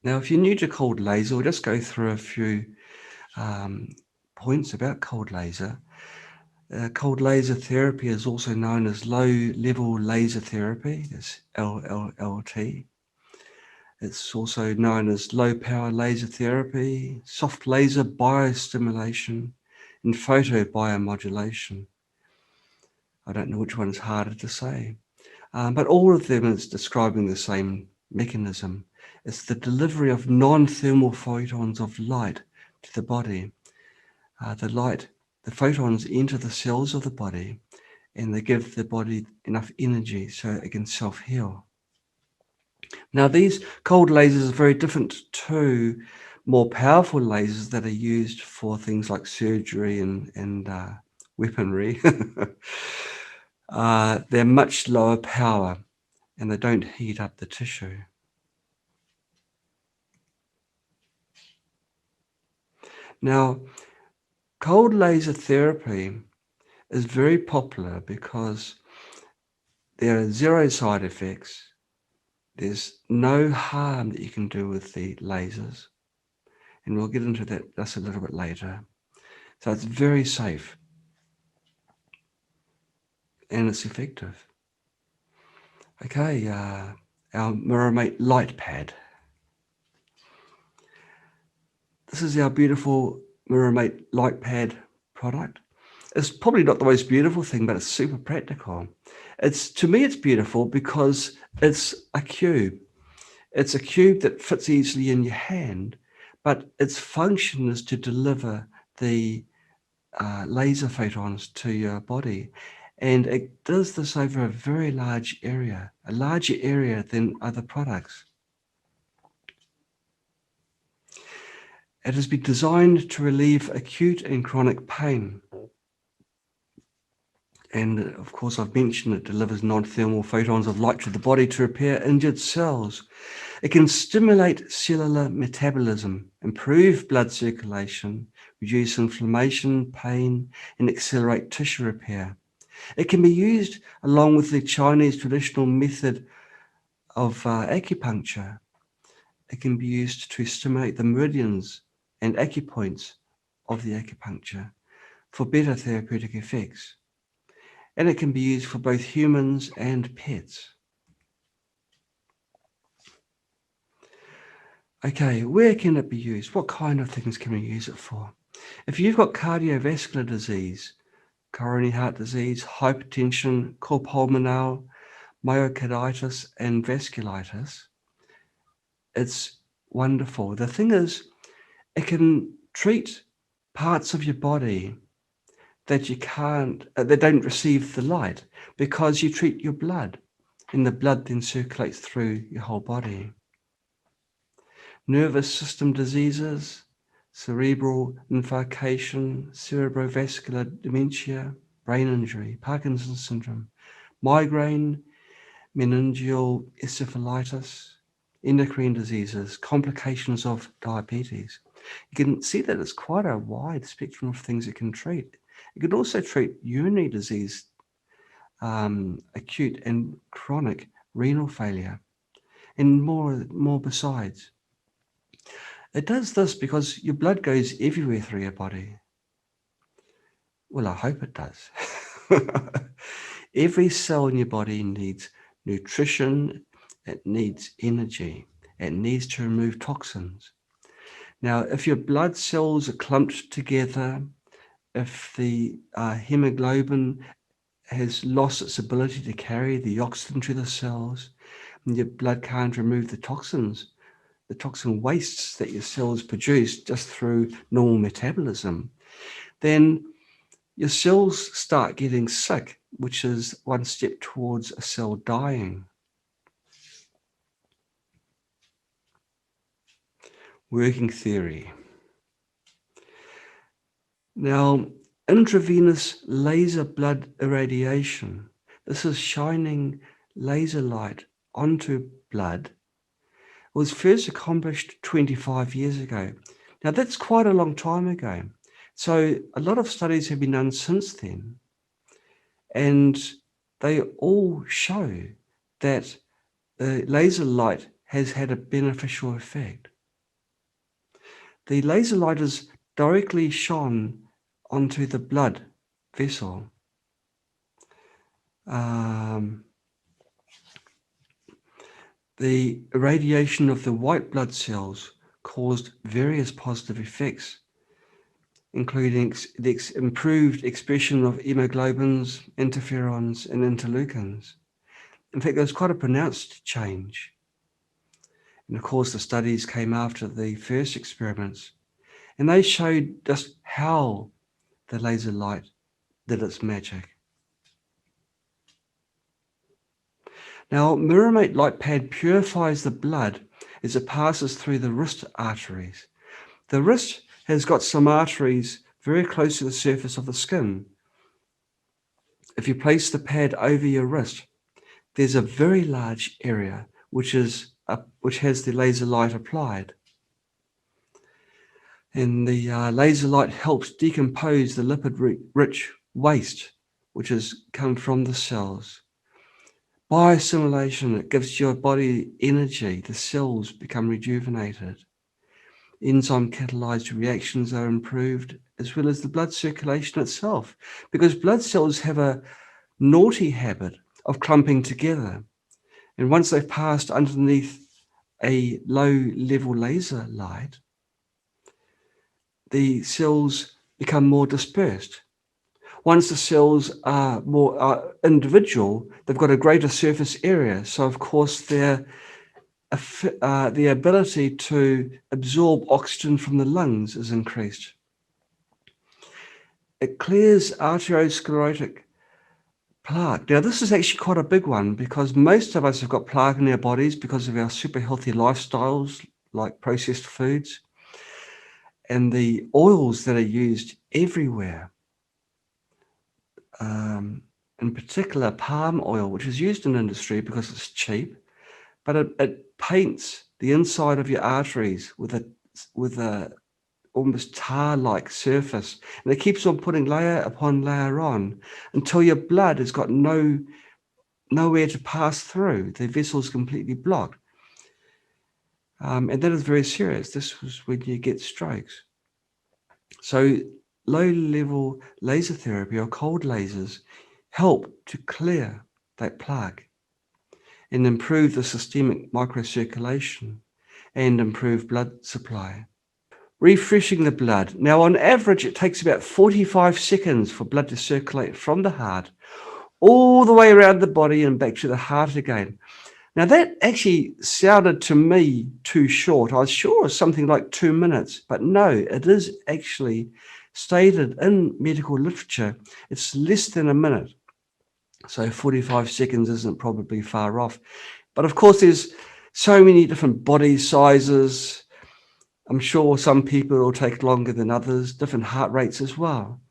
Now, if you're new to cold laser, we'll just go through a few points about cold laser. Cold laser therapy is also known as low-level laser therapy, it's LLLT. It's also known as low-power laser therapy, soft laser biostimulation, and photobiomodulation. I don't know which one is harder to say, but all of them is describing the same mechanism. It's the delivery of non-thermal photons of light to the body. The photons enter the cells of the body and they give the body enough energy so it can self-heal. Now, these cold lasers are very different to more powerful lasers that are used for things like surgery and weaponry. They're much lower power and they don't heat up the tissue. Now, cold laser therapy is very popular because there are zero side effects. There's no harm that you can do with the lasers. And we'll get into that just a little bit later. So it's very safe. And it's effective. Okay, our MiraMate Light Pad. This is our beautiful MiraMate Light Pad product. It's probably not the most beautiful thing, but it's super practical. To me, it's beautiful because it's a cube. It's a cube that fits easily in your hand, but its function is to deliver the laser photons to your body. And it does this over a very large area, a larger area than other products. It has been designed to relieve acute and chronic pain. And of course, I've mentioned it delivers non-thermal photons of light to the body to repair injured cells. It can stimulate cellular metabolism, improve blood circulation, reduce inflammation, pain, and accelerate tissue repair. It can be used along with the Chinese traditional method of acupuncture. It can be used to stimulate the meridians and acupoints of the acupuncture for better therapeutic effects. And it can be used for both humans and pets. Okay, where can it be used? What kind of things can we use it for? If you've got cardiovascular disease, coronary heart disease, hypertension, pulmonale, myocarditis, and vasculitis, it's wonderful. The thing is, it can treat parts of your body that you can't, that don't receive the light because you treat your blood and the blood then circulates through your whole body. Nervous system diseases, cerebral infarction, cerebrovascular dementia, brain injury, Parkinson's syndrome, migraine, meningeal encephalitis, endocrine diseases, complications of diabetes. You can see that it's quite a wide spectrum of things it can treat. It can also treat urinary disease, acute and chronic renal failure, and more besides. It does this because your blood goes everywhere through your body. Well, I hope it does. Every cell in your body needs nutrition, it needs energy, it needs to remove toxins. Now, if your blood cells are clumped together, if the hemoglobin has lost its ability to carry the oxygen to the cells, and your blood can't remove the toxins, the toxin wastes that your cells produce just through normal metabolism, then your cells start getting sick, which is one step towards a cell dying. Working theory. Now, intravenous laser blood irradiation. This is shining laser light onto blood. It was first accomplished 25 years ago. Now, that's quite a long time ago. So a lot of studies have been done since then. And they all show that the laser light has had a beneficial effect. The laser light is directly shone onto the blood vessel. The irradiation of the white blood cells caused various positive effects, including the improved expression of hemoglobins, interferons, and interleukins. In fact, there was quite a pronounced change. And of course, the studies came after the first experiments, and they showed just how the laser light did its magic. Now, MiraMate Light Pad purifies the blood as it passes through the wrist arteries. The wrist has got some arteries very close to the surface of the skin. If you place the pad over your wrist, there's a very large area which has the laser light applied. And the laser light helps decompose the lipid-rich waste which has come from the cells. Bioassimilation, it gives your body energy. The cells become rejuvenated. Enzyme catalyzed reactions are improved, as well as the blood circulation itself, because blood cells have a naughty habit of clumping together. And once they've passed underneath a low-level laser light, the cells become more dispersed. Once the cells are more individual, they've got a greater surface area. So, of course, the ability to absorb oxygen from the lungs is increased. It clears arteriosclerotic plaque. Now, this is actually quite a big one because most of us have got plaque in our bodies because of our super healthy lifestyles, like processed foods, and the oils that are used everywhere. In particular, palm oil, which is used in industry because it's cheap, but it paints the inside of your arteries with a almost tar-like surface, and it keeps on putting layer upon layer on until your blood has got nowhere to pass through. The vessel's completely blocked, and that is very serious. This was when you get strokes. So low-level laser therapy or cold lasers help to clear that plaque and improve the systemic microcirculation and improve blood supply. Refreshing the blood. Now, on average, it takes about 45 seconds for blood to circulate from the heart all the way around the body and back to the heart again. Now, that actually sounded to me too short. I was sure it was something like 2 minutes, but no, it is actually stated in medical literature, it's less than a minute. So 45 seconds isn't probably far off. But of course, there's so many different body sizes. I'm sure some people will take longer than others, different heart rates as well.